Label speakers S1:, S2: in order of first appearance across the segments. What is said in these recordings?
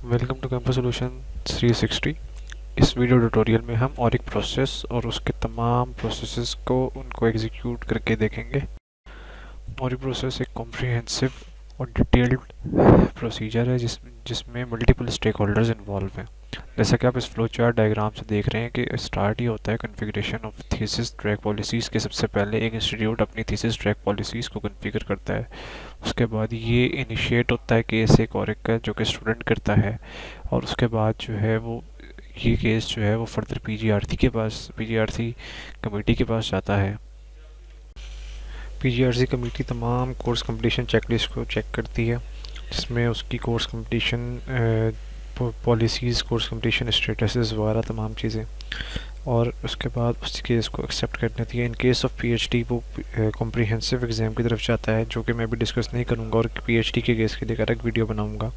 S1: Welcome to campus solution 360। इस video tutorial में हम और एक प्रोसेस और उसके तमाम प्रोसेसेस को उनको एग्जीक्यूट करके देखेंगे। और ये प्रोसेस एक कॉम्प्रिहेंसिव और डिटेल्ड प्रोसीजर है जिसमें मल्टीपल स्टेक होल्डर्स इन्वॉल्व हैं। जैसा कि आप इस फ्लो चार्ट डायग्राम से देख रहे हैं कि स्टार्ट ही होता है configuration of thesis track policies के। सबसे पहले एक इंस्टीट्यूट अपनी थीसिस ट्रैक पॉलिसीज़ को कॉन्फ़िगर करता है। उसके बाद ये इनिशिएट होता है केस एक और एक का जो कि स्टूडेंट करता है, और उसके बाद जो है वो ये केस जो है वो फर्दर पीजीआरसी कमेटी के पास जाता है। पीजीआरसी कमेटी तमाम कोर्स कंप्लीशन चेकलिस्ट को चेक करती है, जिसमें उसकी course completion policies, course completion statuses वगैरह तमाम चीज़ें, और उसके बाद उस केस को एक्सेप्ट कर देती है। इन केस ऑफ पीएचडी वो कॉम्प्रिहेंसिव एग्ज़ाम की तरफ जाता है, जो कि मैं भी डिस्कस नहीं करूँगा और पीएचडी के केस के लिए अलग वीडियो बनाऊँगा।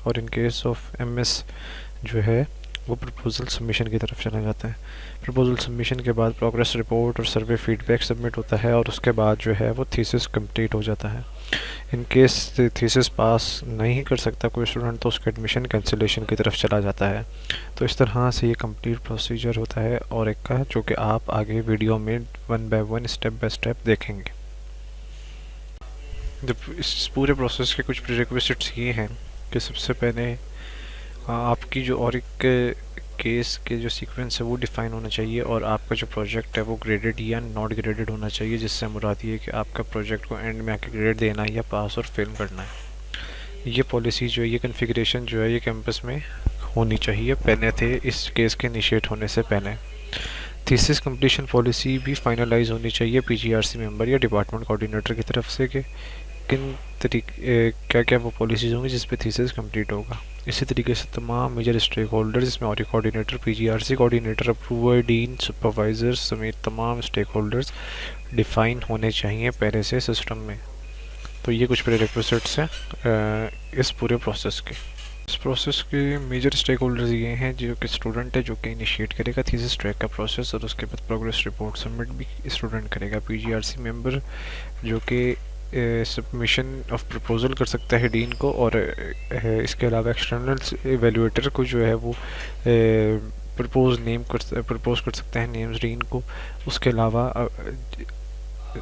S1: और इन केस ऑफ एमएस जो है वो प्रपोजल सबमिशन की तरफ चला जाता है। प्रपोजल सबमिशन के बाद प्रोग्रेस रिपोर्ट और सर्वे फीडबैक सबमिट होता है, और उसके बाद जो है वो थीसिस कंप्लीट हो जाता है। इन केस थीसिस पास नहीं कर सकता कोई स्टूडेंट तो उसका एडमिशन कैंसिलेशन की तरफ चला जाता है। तो इस तरह से ये कंप्लीट प्रोसीजर होता है और एक का, जो कि आप आगे वीडियो में one by one step by step देखेंगे। जब इस पूरे प्रोसेस के कुछ प्रीरेक्विजिट्स ये हैं कि सबसे पहले आपकी जो और एक केस के जो सीक्वेंस है वो डिफ़ाइन होना चाहिए, और आपका जो प्रोजेक्ट है वो ग्रेडेड या नॉट ग्रेडेड होना चाहिए, जिससे मुराद ये है कि आपका प्रोजेक्ट को एंड में आके ग्रेड देना है या पास और फेल करना है। ये पॉलिसी जो है, ये कॉन्फ़िगरेशन जो है, ये कैंपस में होनी चाहिए पहले थे इस केस के इनिशिएट होने से पहले। थीसिस कंप्लीशन पॉलिसी भी फाइनलाइज होनी चाहिए पीजीआरसी मेंबर या डिपार्टमेंट कोऑर्डिनेटर की तरफ से कि किन तरीके क्या क्या वो पॉलिसीज़ होंगी जिस पे थीसिस कंप्लीट होगा। इसी तरीके से तमाम मेजर स्टेक होल्डर्स, जिसमें audit coordinator, PGRC coordinator, approver, dean, supervisor समेत तमाम स्टेक होल्डर्स डिफ़ाइन होने चाहिए पहले से सिस्टम में। तो ये कुछ प्रीरेक्विजिट्स हैं इस पूरे प्रोसेस के। इस प्रोसेस के मेजर स्टेक होल्डर्स ये हैं, जो कि स्टूडेंट है जो कि इनिशिएट करेगा थीसिस ट्रैक का प्रोसेस, और उसके बाद प्रोग्रेस रिपोर्ट सबमिट भी स्टूडेंट करेगा। पीजीआरसी मेंबर जो कि सबमिशन ऑफ प्रपोजल कर सकता है डीन को, और इसके अलावा एक्सटर्नल एवेल्यूएटर को जो है वो प्रपोज कर सकता है नेम्स डीन को। उसके अलावा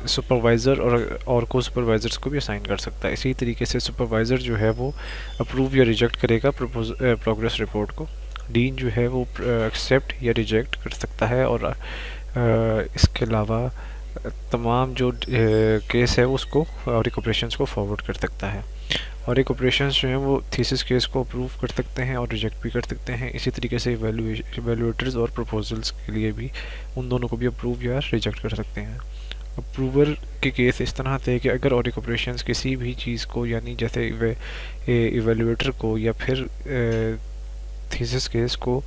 S1: सुपरवाइज़र और को सुपरवाइज़र्स को भी असाइन कर सकता है। इसी तरीके से सुपरवाइज़र जो है वो अप्रूव या रिजेक्ट करेगा प्रोग्रेस रिपोर्ट को। डीन जो है वो एक्सेप्ट या रिजेक्ट कर सकता है, और इसके अलावा तमाम जो केस है उसको और एक ऑपरेशंस को फॉरवर्ड कर सकता है। और एक ऑपरेशंस जो हैं वो थीसिस केस को अप्रूव कर सकते हैं और रिजेक्ट भी कर सकते हैं। इसी तरीके से इवेल्यूएटर्स और प्रपोजल्स के लिए भी उन दोनों को भी अप्रूव या रिजेक्ट कर सकते हैं। अप्रूवर के केस इस तरह थे कि अगर और एक ऑपरेशंस किसी भी चीज़ को, यानी जैसे इवेल्यूएटर को या फिर थीसिस केस को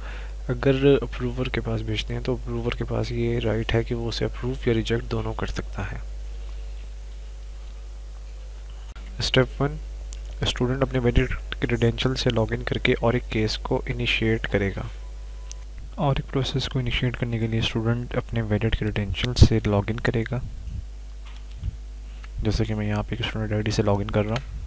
S1: अगर अप्रूवर के पास भेजते हैं तो अप्रूवर के पास ये राइट है कि वो उसे अप्रूव या रिजेक्ट दोनों कर सकता है। स्टेप 1, स्टूडेंट अपने वैलिड क्रेडेंशियल से लॉगिन करके और एक केस को इनिशिएट करेगा। और एक प्रोसेस को इनिशिएट करने के लिए स्टूडेंट अपने वैलिड क्रेडेंशियल से लॉगिन करेगा। जैसे कि मैं यहाँ पे एक स्टूडेंट आईडी से लॉगिन कर रहा हूँ।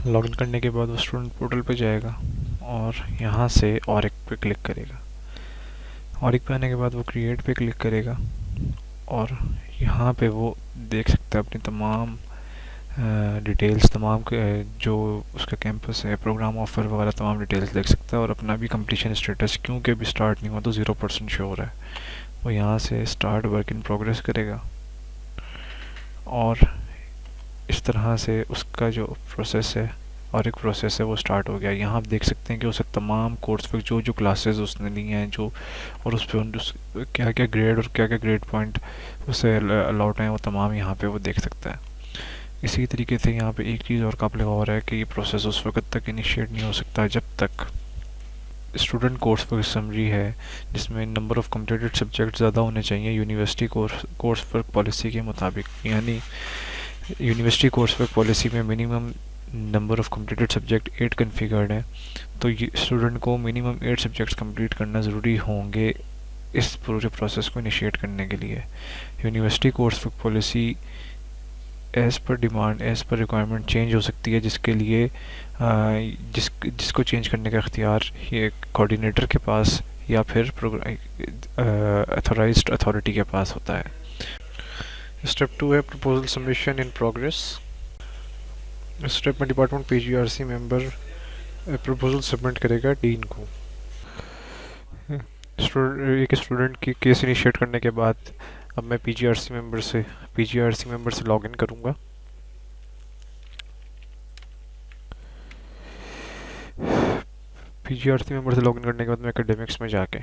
S1: लॉगिन करने के बाद वो स्टूडेंट पोर्टल पे जाएगा और यहाँ से और एक पे क्लिक करेगा। और एक पे आने के बाद वो क्रिएट पे क्लिक करेगा, और यहाँ पे वो देख सकता है अपनी तमाम डिटेल्स, तमाम जो उसका कैंपस है, प्रोग्राम ऑफर वगैरह तमाम डिटेल्स देख सकता है, और अपना भी कंप्लीशन स्टेटस, क्योंकि अभी स्टार्ट नहीं हुआ तो 0% श्योर है, वो यहाँ से स्टार्ट वर्क इन प्रोग्रेस करेगा। और इस तरह से उसका जो प्रोसेस है और एक प्रोसेस है वो स्टार्ट हो गया। यहाँ आप देख सकते हैं कि उसे तमाम कोर्स पे जो जो क्लासेस उसने ली हैं जो, और उस पर क्या क्या ग्रेड और क्या क्या ग्रेड पॉइंट उसे अलॉट हैं, वो तमाम यहाँ पे वो देख सकता है। इसी तरीके से यहाँ पे एक चीज़ और काबिल गौर है कि ये प्रोसेस उस वक्त तक इनिशिएट नहीं हो सकता जब तक स्टूडेंट कोर्स वर्क समरी है, जिसमें नंबर ऑफ़ कंप्लीटेड सब्जेक्ट ज़्यादा होने चाहिए यूनिवर्सिटी कोर्स वर्क पॉलिसी के मुताबिक। यानी यूनिवर्सिटी कोर्स वर्क पॉलिसी में minimum number of completed subject 8 configured है, तो ये स्टूडेंट को मिनिमम 8 सब्जेक्ट्स कंप्लीट करना ज़रूरी होंगे इस पूरे प्रोसेस को इनिशिएट करने के लिए। University course work policy as per demand, as per requirement change हो सकती है, जिसके लिए जिसको चेंज करने का इख्तियार ये कोऑर्डिनेटर के पास या फिर अथॉराइज्ड अथॉरिटी के पास होता है। स्टेप 2 है प्रपोजल सबमिशन इन प्रोग्रेस। इस स्टेप में department PGRC member proposal submit करेगा डीन को। एक स्टूडेंट की केस इनिशिएट करने के बाद अब मैं पीजीआरसी मेंबर से लॉगिन करूंगा। पीजीआरसी मेंबर से लॉगिन करने के बाद मैं एकेडमिक्स में जाके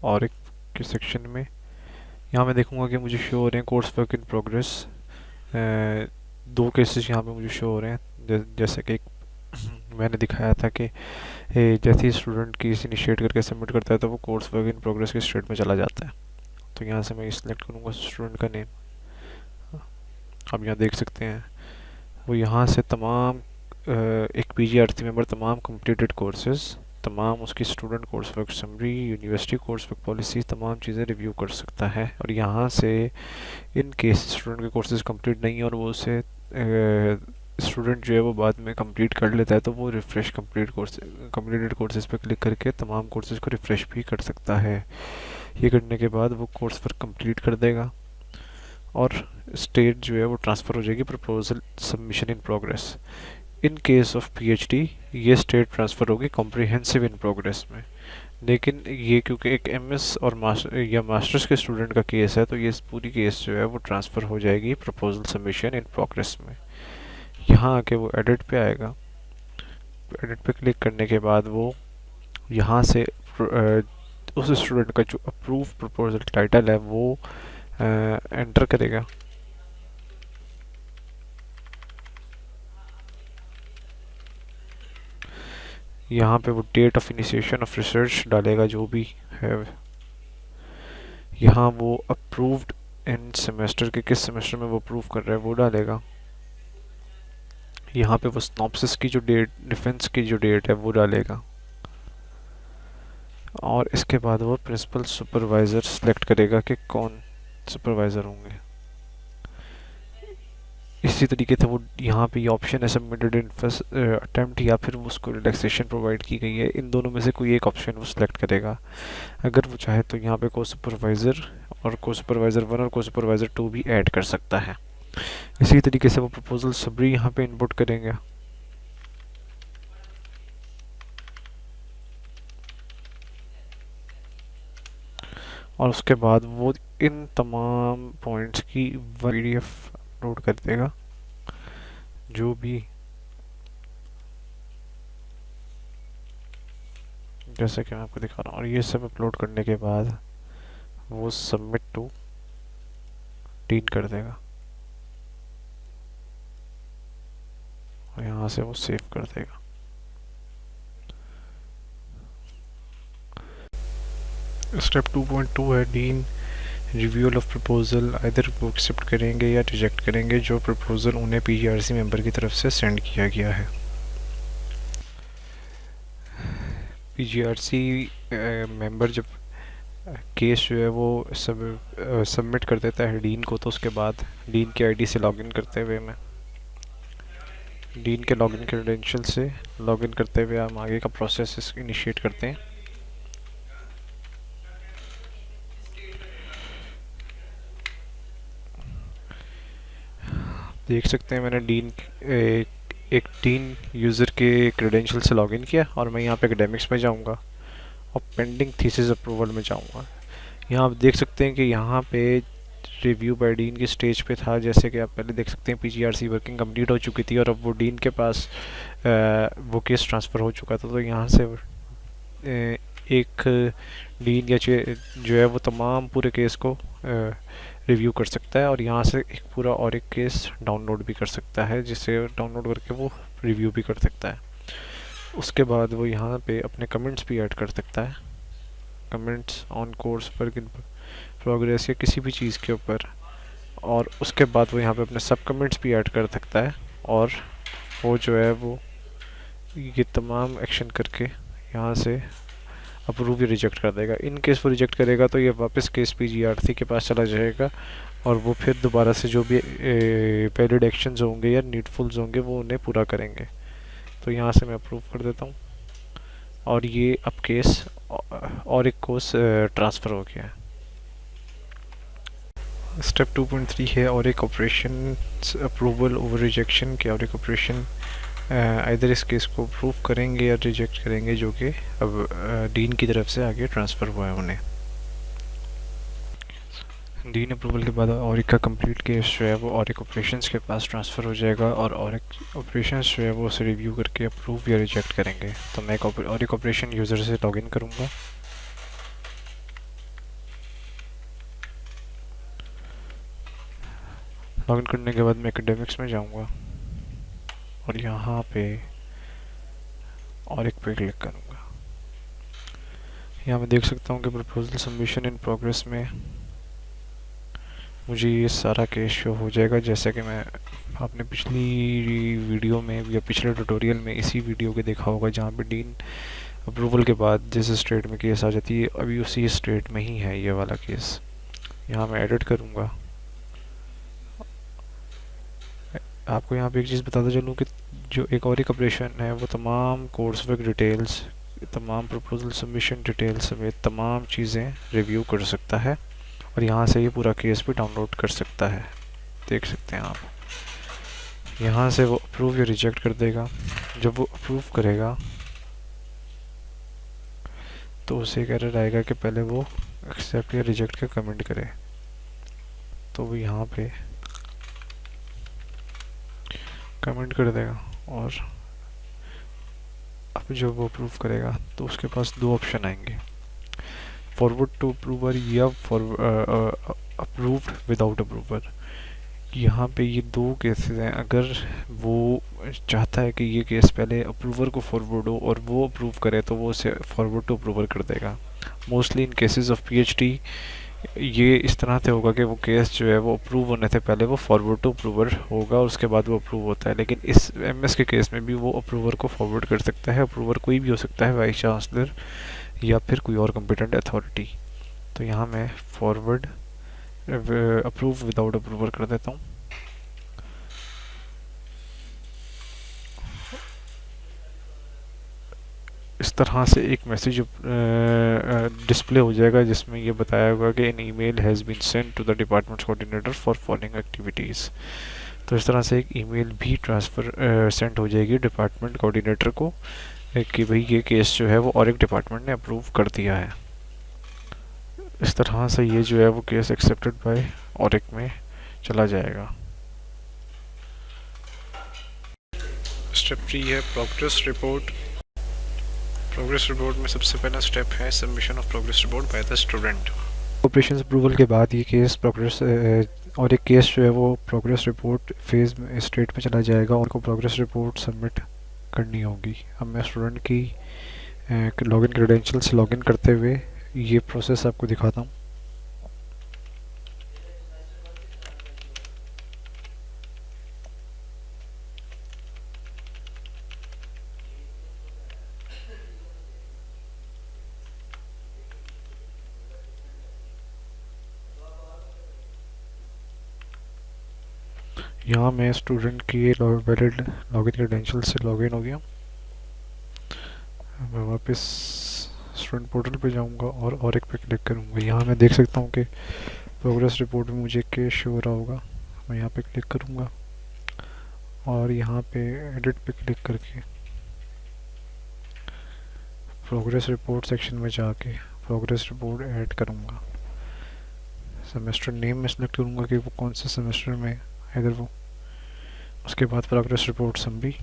S1: और एक के सेक्शन में यहाँ मैं देखूंगा कि मुझे शो हो रहे हैं कोर्स वर्क इन प्रोग्रेस। दो केसेस यहाँ पे मुझे शो हो रहे हैं, जैसे कि मैंने दिखाया था कि जैसे ही स्टूडेंट केस इनिशिएट करके सबमिट करता है तो वो कोर्स वर्क इन प्रोग्रेस के स्टेट में चला जाता है। तो यहाँ से मैं सिलेक्ट करूँगा स्टूडेंट का नेम। अब यहाँ देख सकते हैं वो यहाँ से तमाम एक पीजीआरसी मेंबर तमाम कंप्लीटेड कोर्सेज, तमाम उसकी student course work summary, university course work policy, तमाम चीज़ें रिव्यू कर सकता है। और यहाँ से इन केस स्टूडेंट के कोर्सेज कंप्लीट नहीं है और वो उसे स्टूडेंट जो है वो बाद में कंप्लीट कर लेता है तो वो रिफ़्रेश कंप्लीटेड कोर्सेज पे क्लिक करके तमाम कोर्सेज को रिफ़्रेश भी कर सकता है। ये करने के बाद वो कोर्स वर्क कंप्लीट कर देगा और स्टेट जो है वो ट्रांसफ़र हो जाएगी proposal submission in progress. In case of PhD ये स्टेट ट्रांसफ़र होगी कॉम्प्रिहेंसिव इन प्रोग्रेस में। लेकिन ये क्योंकि एक एमएस और मास्टर्स के स्टूडेंट का केस है तो ये पूरी केस जो है वो ट्रांसफ़र हो जाएगी प्रपोजल सबमिशन इन प्रोग्रेस में। यहाँ आके वो एडिट पे आएगा, एडिट पे क्लिक करने के बाद वो यहाँ से उस स्टूडेंट का जो अप्रूव प्रपोजल टाइटल है वो एंटर करेगा। यहाँ पे वो date of initiation of research डालेगा जो भी है। यहाँ वो अप्रूव्ड इन सेमेस्टर के किस सेमेस्टर में वो अप्रूव कर रहा है वो डालेगा। यहाँ पे वो स्नॉप्सिस की जो डेट, डिफेंस की जो डेट है वो डालेगा और इसके बाद वो प्रिंसिपल सुपरवाइज़र सेलेक्ट करेगा कि कौन सुपरवाइज़र होंगे। इसी तरीके से वो यहाँ पे ये ऑप्शन है सबमिटेड इन फर्स्ट अटेम्प्ट या फिर उसको रिलैक्सेशन प्रोवाइड की गई है, इन दोनों में से कोई एक ऑप्शन वो सिलेक्ट करेगा। अगर वो चाहे तो यहाँ पे को सुपरवाइज़र और को सुपरवाइज़र 1 और को सुपरवाइज़र 2 भी ऐड कर सकता है। इसी तरीके से वो प्रपोजल सबरी यहाँ पे इनपुट करेंगे और उसके बाद वो इन तमाम पॉइंट्स की पीडीएफ अपलोड कर देगा जो भी, जैसे कि मैं आपको दिखा रहा हूँ। और ये सब अपलोड करने के बाद वो सबमिट टू डीन कर देगा और यहाँ से वो सेव कर देगा। स्टेप 2.2 है डीन रिव्यूअल ऑफ प्रपोजल। आइदर वो एक्सेप्ट करेंगे या रिजेक्ट करेंगे जो प्रपोजल उन्हें पीजीआरसी मेंबर की तरफ से सेंड किया गया है। पीजीआरसी मेंबर जब केस जो है वो सबमिट कर देता है डीन को तो उसके बाद डीन की आईडी से लॉगिन करते हुए मैं डीन के लॉगिन क्रेडेंशियल से लॉगिन करते हुए हम आगे का प्रोसेस इनिशिएट करते हैं। देख सकते हैं मैंने एक डीन यूज़र के क्रेडेंशियल से लॉगिन किया और मैं यहाँ पे एकेडमिक्स में जाऊँगा और पेंडिंग थीसिस अप्रूवल में जाऊँगा। यहाँ आप देख सकते हैं कि यहाँ पे रिव्यू बाय डीन की स्टेज पे था, जैसे कि आप पहले देख सकते हैं पीजीआरसी वर्किंग कंप्लीट हो चुकी थी और अब वो डीन के पास वो केस ट्रांसफ़र हो चुका था। तो यहाँ से एक डीन या जो है वो तमाम पूरे केस को रिव्यू कर सकता है और यहाँ से एक पूरा और एक केस डाउनलोड भी कर सकता है, जिसे डाउनलोड करके वो रिव्यू भी कर सकता है। उसके बाद वो यहाँ पे अपने कमेंट्स भी ऐड कर सकता है, comments on course work in progress या किसी भी चीज़ के ऊपर। और उसके बाद वो यहाँ पे अपने सब कमेंट्स भी ऐड कर सकता है और वो जो है वो ये तमाम एक्शन करके यहाँ से अप्रूव या रिजेक्ट कर देगा। इन केस वो रिजेक्ट करेगा तो ये वापस केस पीजीआरसी के पास चला जाएगा और वो फिर दोबारा से जो भी वैलिड एक्शंस होंगे या नीडफुल्स होंगे वो उन्हें पूरा करेंगे। तो यहाँ से मैं अप्रूव कर देता हूँ और ये अब केस और एक कोर्स ट्रांसफ़र हो गया है। स्टेप 2.3 है और एक ऑपरेशन अप्रूवल ओवर रिजेक्शन के और एक ऑपरेशन इधर इस केस को अप्रूव करेंगे या रिजेक्ट करेंगे जो कि अब डीन की तरफ से आगे ट्रांसफ़र हुआ है उन्हें। डीन अप्रूवल के बाद और एक का कंप्लीट केस जो है वो और एक ऑपरेशंस के पास ट्रांसफ़र हो जाएगा और एक ऑपरेशंस जो है वो उसे रिव्यू करके अप्रूव या रिजेक्ट करेंगे। तो मैं और एक ऑपरेशन यूज़र से लॉगिन करूँगा। लॉगिन करने के बाद मैं एकेडमिक्स में जाऊँगा और यहाँ पे और एक पे क्लिक करूँगा। यहाँ मैं देख सकता हूँ कि प्रपोजल सबमिशन इन प्रोग्रेस में मुझे ये सारा केस शो हो जाएगा, जैसा कि मैं आपने पिछली वीडियो में या पिछले ट्यूटोरियल में इसी वीडियो के देखा होगा जहाँ पे डीन अप्रूवल के बाद जिस स्टेट में केस आ जाती है अभी उसी स्टेट में ही है ये वाला केस। यहाँ मैं एडिट करूँगा। आपको यहाँ पे एक चीज़ बताता चलूँ कि जो एक और एक ऑपरेशन है वो तमाम कोर्स वर्क डिटेल्स, तमाम प्रपोजल सबमिशन डिटेल्स समेत तमाम चीज़ें रिव्यू कर सकता है और यहाँ से ये पूरा केस भी डाउनलोड कर सकता है। देख सकते हैं आप। यहाँ से वो अप्रूव या रिजेक्ट कर देगा। जब वो अप्रूव करेगा तो उसे कह रहा आएगा कि पहले वो एक्सेप्ट या रिजेक्ट का कमेंट करे। तो वो यहाँ पे कमेंट कर देगा और अब जब वो अप्रूव करेगा तो उसके पास दो ऑप्शन आएंगे, फॉरवर्ड टू अप्रूवर या अप्रूव्ड विदाउट अप्रूवर। यहाँ पे ये दो केसेस हैं। अगर वो चाहता है कि ये केस पहले अप्रूवर को फॉरवर्ड हो और वो अप्रूव करे तो वो उसे फॉरवर्ड टू अप्रूवर कर देगा। Mostly in cases of PhD ये इस तरह से होगा कि वो केस जो है वो अप्रूव होने से पहले वो फॉरवर्ड टू अप्रूवर होगा और उसके बाद वो अप्रूव होता है। लेकिन इस एमएस के केस में भी वो अप्रूवर को फॉरवर्ड कर सकता है। अप्रूवर कोई भी हो सकता है, वाइस चांसलर या फिर कोई और कॉम्पिटेंट अथॉरिटी। तो यहाँ मैं फॉरवर्ड अप्रूव विदाउट अप्रूवर कर देता हूँ। इस तरह से एक मैसेज डिस्प्ले हो जाएगा जिसमें ये बताया होगा कि an email has been sent to the department coordinator for following activities. तो इस तरह से एक ईमेल भी ट्रांसफ़र सेंड हो जाएगी डिपार्टमेंट कोऑर्डिनेटर को कि भाई ये केस जो है वो और एक डिपार्टमेंट ने अप्रूव कर दिया है। इस तरह से ये जो है वो केस एक्सेप्टेड बाय और एक में चला जाएगा। स्टेप 3 है प्रोग्रेस रिपोर्ट। प्रोग्रेस रिपोर्ट में सबसे पहला स्टेप है submission of progress report by the student. Operation approval के बाद ये केस प्रोग्रेस और एक केस जो है वो प्रोग्रेस रिपोर्ट फेज़ में स्टेट में चला जाएगा और को प्रोग्रेस रिपोर्ट सबमिट करनी होगी। अब मैं स्टूडेंट की लॉगिन क्रेडेंशियल से लॉगिन करते हुए ये प्रोसेस आपको दिखाता हूँ। यहाँ मैं स्टूडेंट की वैलिड लॉगिन क्रेडेंशियल से लॉगिन हो गया। मैं वापस स्टूडेंट पोर्टल पे जाऊँगा और एक पे क्लिक करूँगा। यहाँ मैं देख सकता हूँ कि प्रोग्रेस रिपोर्ट में मुझे केस शो हो रहा होगा। मैं यहाँ पे क्लिक करूँगा और यहाँ पे एडिट पे क्लिक करके प्रोग्रेस रिपोर्ट सेक्शन में जाके प्रोग्रेस रिपोर्ट ऐड करूँगा। सेमेस्टर नेम में सेलेक्ट करूँगा कि वो कौन से सेमेस्टर में है इधर वो। उसके बाद प्रोग्रेस रिपोर्ट समरी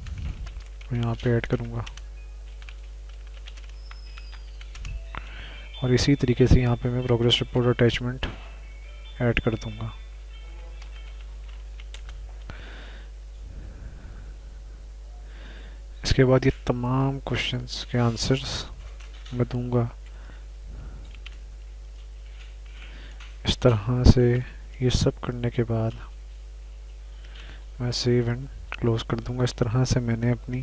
S1: मैं यहाँ पे ऐड करूँगा और इसी तरीके से यहाँ पे मैं प्रोग्रेस रिपोर्ट अटैचमेंट ऐड कर दूँगा। इसके बाद ये तमाम क्वेश्चंस के आंसर्स मैं दूँगा। इस तरह से ये सब करने के बाद मैं सेव एंड क्लोज कर दूँगा। इस तरह से मैंने अपनी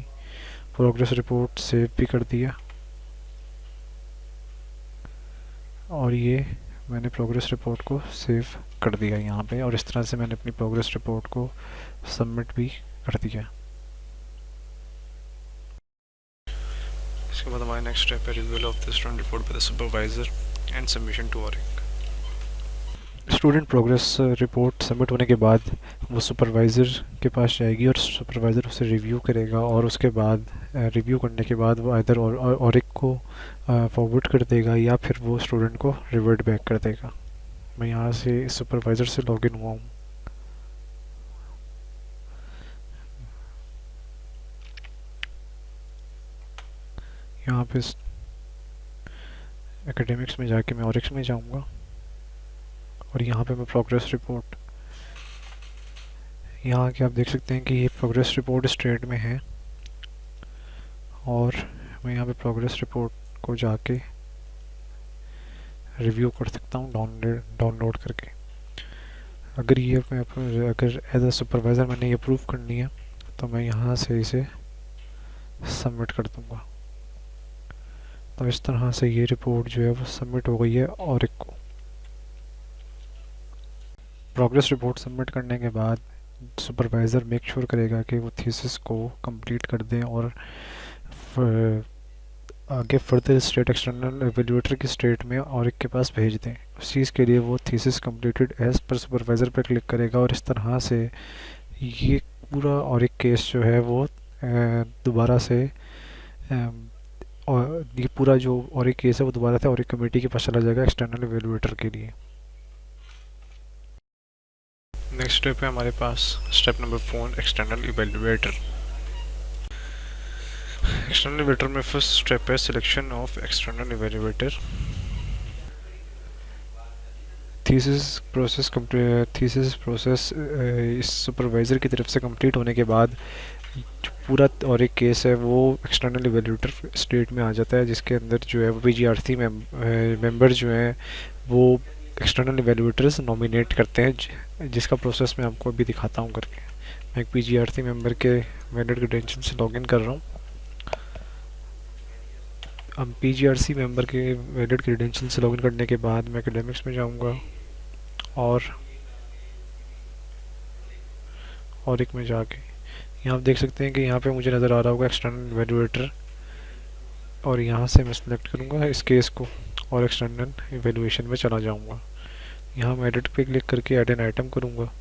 S1: प्रोग्रेस रिपोर्ट सेव भी कर दिया और ये मैंने प्रोग्रेस रिपोर्ट को सेव कर दिया यहाँ पे, और इस तरह से मैंने अपनी प्रोग्रेस रिपोर्ट को सबमिट भी कर दिया। इसके बाद हमारा नेक्स्ट स्टेप है reviewal of the student report by the supervisor and submission to ORIC. Student progress report submit होने के बाद वो सुपरवाइज़र के पास जाएगी और सुपरवाइज़र उसे रिव्यू करेगा, और उसके बाद रिव्यू करने के बाद वो इधर ऑरिक को फॉरवर्ड कर देगा या फिर वो स्टूडेंट को रिवर्ट बैक कर देगा। मैं यहाँ से सुपरवाइज़र से लॉगिन हुआ हूँ। यहाँ पे एकेडमिक्स में जाके मैं ऑरिक्स में जाऊँगा, और यहाँ पे मैं प्रोग्रेस रिपोर्ट, यहाँ के आप देख सकते हैं कि ये प्रोग्रेस रिपोर्ट स्टेट में है, और मैं यहाँ पे प्रोग्रेस रिपोर्ट को जाके रिव्यू कर सकता हूँ डाउनलोड करके। अगर ये अगर एज अ सुपरवाइज़र मैंने ये अप्रूव करनी है तो मैं यहाँ से इसे सबमिट कर दूँगा। तो इस तरह से ये रिपोर्ट जो है वो सबमिट हो गई है ऑरिक को। प्रोग्रेस रिपोर्ट सबमिट करने के बाद सुपरवाइज़र मेक श्योर करेगा कि वो थीसिस को कंप्लीट कर दें और आगे फर्दर स्टेट एक्सटर्नल एवेल्यूएटर की स्टेट में ऑरिक के पास भेज दें। उस चीज़ के लिए वो thesis completed as per supervisor पर क्लिक करेगा, और इस तरह से ये पूरा ऑरिक केस जो है वो दोबारा से और ये पूरा जो ऑरिक केस है वो दोबारा से ऑरिक कमेटी के पास चला जाएगा एक्सटर्नल एवेल्यूएटर के लिए। नेक्स्ट स्टेप है हमारे पास step number 4, external evaluator. External evaluator में फर्स्ट स्टेप है selection of external evaluator. Thesis process इस सुपरवाइज़र की तरफ से कंप्लीट होने के बाद जो पूरा और एक केस है वो एक्सटर्नल इवेल्युएटर स्टेट में आ जाता है, जिसके अंदर जो है वो पीजीआरसी मेंबर जो हैं वो एक्सटर्नल इवेल्युएटर्स नॉमिनेट करते हैं, जिसका प्रोसेस मैं आपको अभी दिखाता हूँ करके। मैं एक पीजीआरसी मेंबर के वैलिड क्रेडेंशियल से लॉगिन कर रहा हूँ। अब पीजीआरसी मेंबर के वैलिड क्रेडेंशियल से लॉगिन करने के बाद मैं एकेडमिक्स में जाऊँगा और एक में जाके यहाँ आप देख सकते हैं कि यहाँ पे मुझे नज़र आ रहा होगा एक्सटर्नल इवेल्युएटर, और यहाँ से मैं सिलेक्ट करूँगा इस केस को और एक्सटर्नल इवेल्युएशन में चला जाऊँगा। यहाँ मैं एडिट पे क्लिक करके ऐड एन आइटम करूँगा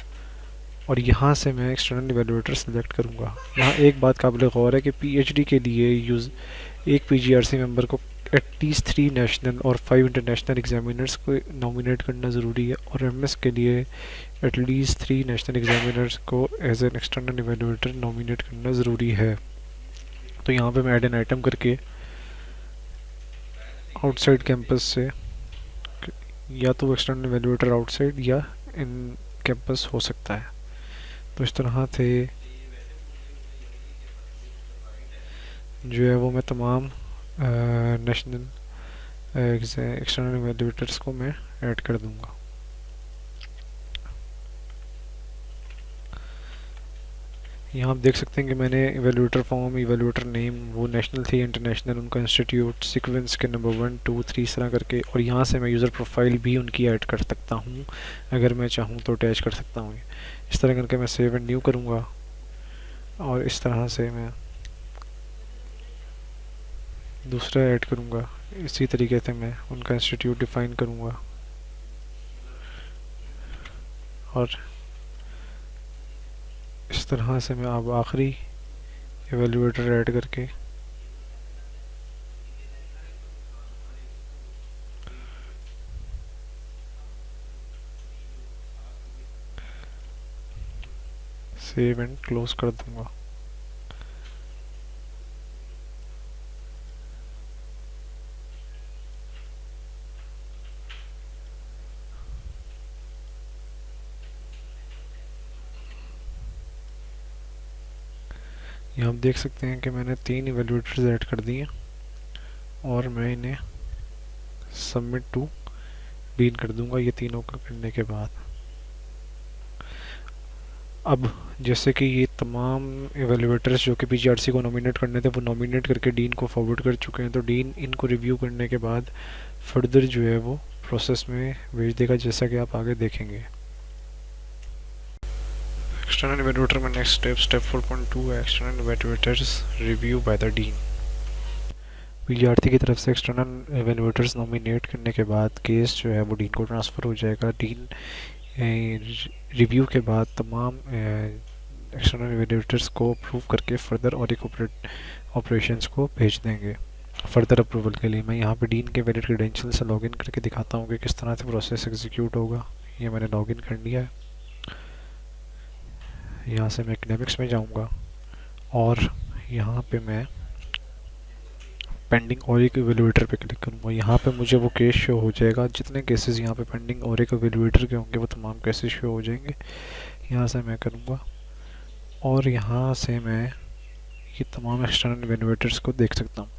S1: और यहाँ से मैं एक्सटर्नल इवेल्युएटर सेलेक्ट करूँगा। यहाँ एक बात काबिल गौर है कि पीएचडी के लिए एक पीजीआरसी मेंबर को एटलीस्ट 3 नेशनल और 5 इंटरनेशनल एग्जामिनर्स को नॉमिनेट करना ज़रूरी है, और एमएस के लिए एटलीस्ट 3 नेशनल एग्जामिनर्स को as an external evaluator nominate करना ज़रूरी है। तो यहाँ पे मैं ऐड एन आइटम करके आउटसाइड कैंपस से, या तो एक्सटर्नल इवेल्युएटर आउटसाइड या इन कैंपस हो सकता है, तो इस तरह से जो है वो मैं तमाम नेशनल एक्सटर्नल इवेल्युएटर्स को मैं ऐड कर दूंगा। यहाँ आप देख सकते हैं कि मैंने इवेल्युएटर फॉर्म, इवेल्युएटर नेम, वो नेशनल थी, इंटरनेशनल, उनका इंस्टीट्यूट, सीक्वेंस के नंबर 1 2 3 इस तरह करके, और यहाँ से मैं यूज़र प्रोफाइल भी उनकी ऐड कर सकता हूँ, अगर मैं चाहूँ तो अटैच कर सकता हूँ। इस तरह करके मैं सेव एंड न्यू करूँगा, और इस तरह से मैं दूसरा ऐड करूँगा। इसी तरीके से मैं उनका इंस्टीट्यूट डिफ़ाइन करूँगा, और इस तरह से मैं अब आखिरी एवेल्युएटर ऐड करके सेव एंड क्लोज कर दूँगा। यहाँ आप देख सकते हैं कि मैंने 3 इवेल्युएटर्स ऐड कर दिए, और मैं इन्हें सबमिट टू डीन कर दूंगा ये तीनों का करने के बाद। अब जैसे कि ये तमाम इवेल्युएटर्स जो कि पीजीआरसी को नॉमिनेट करने थे वो नॉमिनेट करके डीन को फॉरवर्ड कर चुके हैं, तो डीन इनको रिव्यू करने के बाद फर्दर जो है वो प्रोसेस में भेज देगा, जैसा कि आप आगे देखेंगे। एक्सटर्नल इवेल्युएटर में नेक्स्ट स्टेप 4.2 है external evaluators review by the dean. विद्यार्थी की तरफ से एक्सटर्नल इवेल्युएटर्स नॉमिनेट करने के बाद केस जो है वो डीन को ट्रांसफ़र हो जाएगा। डीन रिव्यू के बाद तमाम एक्सटर्नल इवेल्युएटर्स को अप्रूव करके फर्दर और एक ऑपरेशंस को भेज देंगे फर्दर अप्रूवल के लिए। मैं यहाँ पे डीन के वैलिड क्रेडेंशियल से लॉगिन करके दिखाता हूँ कि किस तरह से प्रोसेस एग्जीक्यूट होगा। ये मैंने लॉगिन कर लिया है। यहाँ से मैं एकेडमिक्स में जाऊँगा और यहाँ पे मैं पेंडिंग और एक इवेल्युएटर पे क्लिक करूँगा। यहाँ पे मुझे वो केस शो हो जाएगा, जितने केसेस यहाँ पे पेंडिंग और एक इवेल्युएटर के होंगे वो तमाम केसेस शो हो जाएंगे। यहाँ से मैं करूँगा और यहाँ से मैं ये तमाम एक्सटर्नल इवेल्युएटर्स को देख सकता हूँ।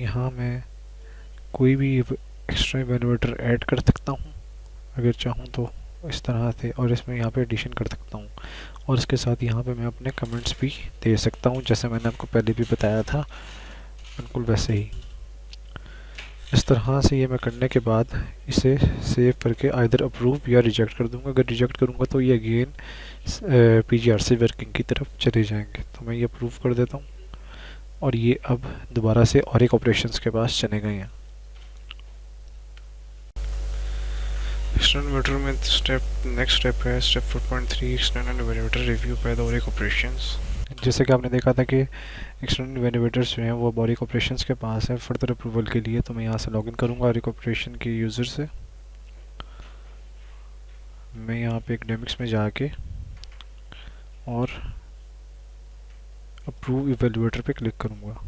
S1: यहाँ मैं कोई भी एक्स्ट्रा इवेल्युएटर ऐड कर सकता हूँ अगर चाहूँ तो इस तरह से, और इसमें यहाँ पे एडिशन कर सकता हूँ और इसके साथ यहाँ पे मैं अपने कमेंट्स भी दे सकता हूँ, जैसे मैंने आपको पहले भी बताया था बिल्कुल वैसे ही। इस तरह से ये मैं करने के बाद इसे सेव करके आइदर अप्रूव या रिजेक्ट कर दूंगा। अगर रिजेक्ट करूंगा तो ये अगेन पीजीआरसी वर्किंग की तरफ चले जाएंगे। तो मैं ये अप्रूव कर देता हूँ और ये अब दोबारा से और एक ऑपरेशंस के पास चले गए हैं। एक्सटर्नल इवेल्युएटर में नेक्स्ट स्टेप है step 4.3 external evaluator review by the और एक ऑपरेशंस। जैसे कि आपने देखा था कि एक्सटर्नल इवेल्युएटर्स जो हैं वो बॉरिक ऑपरेशंस के पास है फर्दर अप्रूवल के लिए। तो मैं यहाँ से लॉगिन करूँगा और एक ऑपरेशन के यूज़र से। मैं यहाँ पे एकेडमिक्स में जाके और अप्रूव इवेल्युएटर पे क्लिक करूँगा।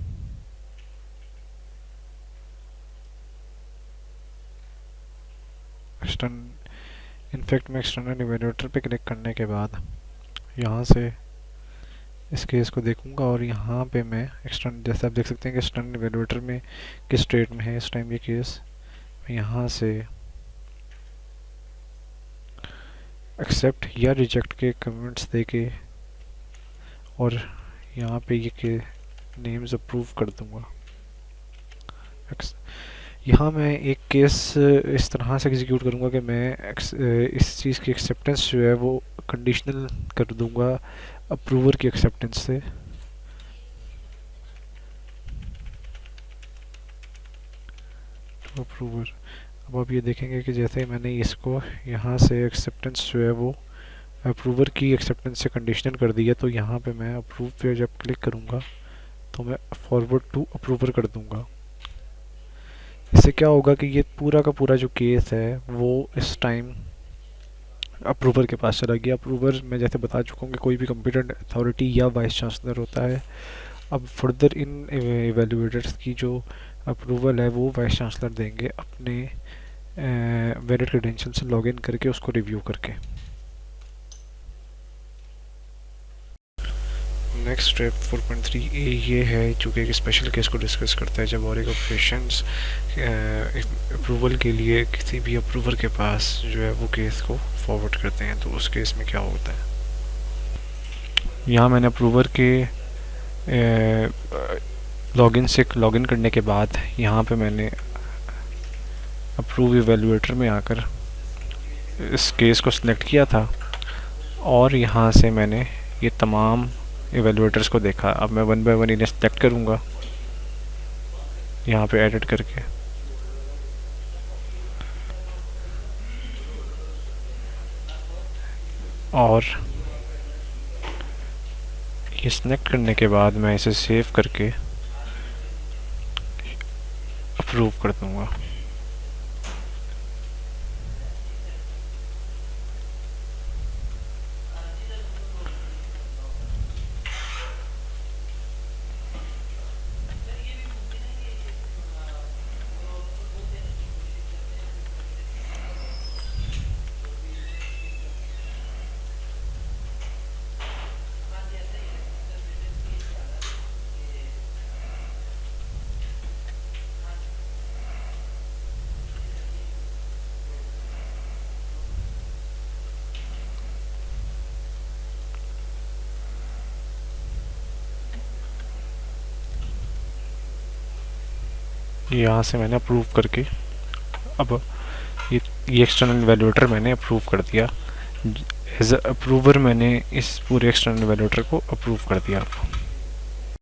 S1: इनफैक्ट मैं एक्सटर्नल इवेल्युएटर पे क्लिक करने के बाद यहाँ से इस केस को देखूंगा और यहाँ पे मैं एक्सटर्नल, जैसे आप देख सकते हैं कि एक्सटर्नल इवेल्युएटर में किस स्टेट में है इस टाइम ये केस। मैं यहाँ से एक्सेप्ट या रिजेक्ट के कमेंट्स देके और यहाँ पे ये के नेम्स अप्रूव कर दूंगा। यहाँ मैं एक केस इस तरह से एग्जीक्यूट करूँगा कि मैं इस चीज़ की एक्सेप्टेंस जो है वो कंडीशनल कर दूँगा अप्रूवर की एक्सेप्टेंस से। तो अप्रूवर, अब आप ये देखेंगे कि जैसे मैंने इसको यहाँ से एक्सेप्टेंस जो है वो अप्रूवर की एक्सेप्टेंस से कंडीशनल कर दिया, तो यहाँ पे मैं अप्रूव पे जब क्लिक करूँगा तो मैं फॉरवर्ड टू अप्रूवर कर दूँगा। इससे क्या होगा कि ये पूरा का पूरा जो केस है वो इस टाइम अप्रूवर के पास चला गया। अप्रूवर मैं जैसे बता चुका हूँ कि कोई भी कंप्यूटर अथॉरिटी या वाइस चांसलर होता है। अब फर्दर इन इवेल्युएटर्स की जो अप्रूवल है वो वाइस चांसलर देंगे अपने वैलिड क्रेडेंशियल से लॉगिन करके उसको रिव्यू करके। नेक्स्ट स्टेप 4.3A ये है जो कि एक स्पेशल केस को डिस्कस करता है जब और एक ऑपरेशंस अप्रूवल के लिए किसी भी अप्रूवर के पास जो है वो केस को फॉरवर्ड करते हैं। तो उस केस में क्या होता है, यहाँ मैंने अप्रूवर के लॉगिन करने के बाद यहाँ पे मैंने अप्रूव इवेल्युएटर में आकर इस केस को सिलेक्ट किया था और यहाँ से मैंने ये तमाम इवेल्युएटर्स को देखा। अब मैं वन बाय वन इन्हें सेलेक्ट करूँगा यहाँ पे एडिट करके और ये सिलेक्ट करने के बाद मैं इसे सेव करके अप्रूव कर दूँगा। यहाँ से मैंने अप्रूव करके अब ये एक्सटर्नल वैल्यूएटर मैंने अप्रूव कर दिया। एज अ अप्रूवर मैंने इस पूरे एक्सटर्नल वैल्यूएटर को अप्रूव कर दिया।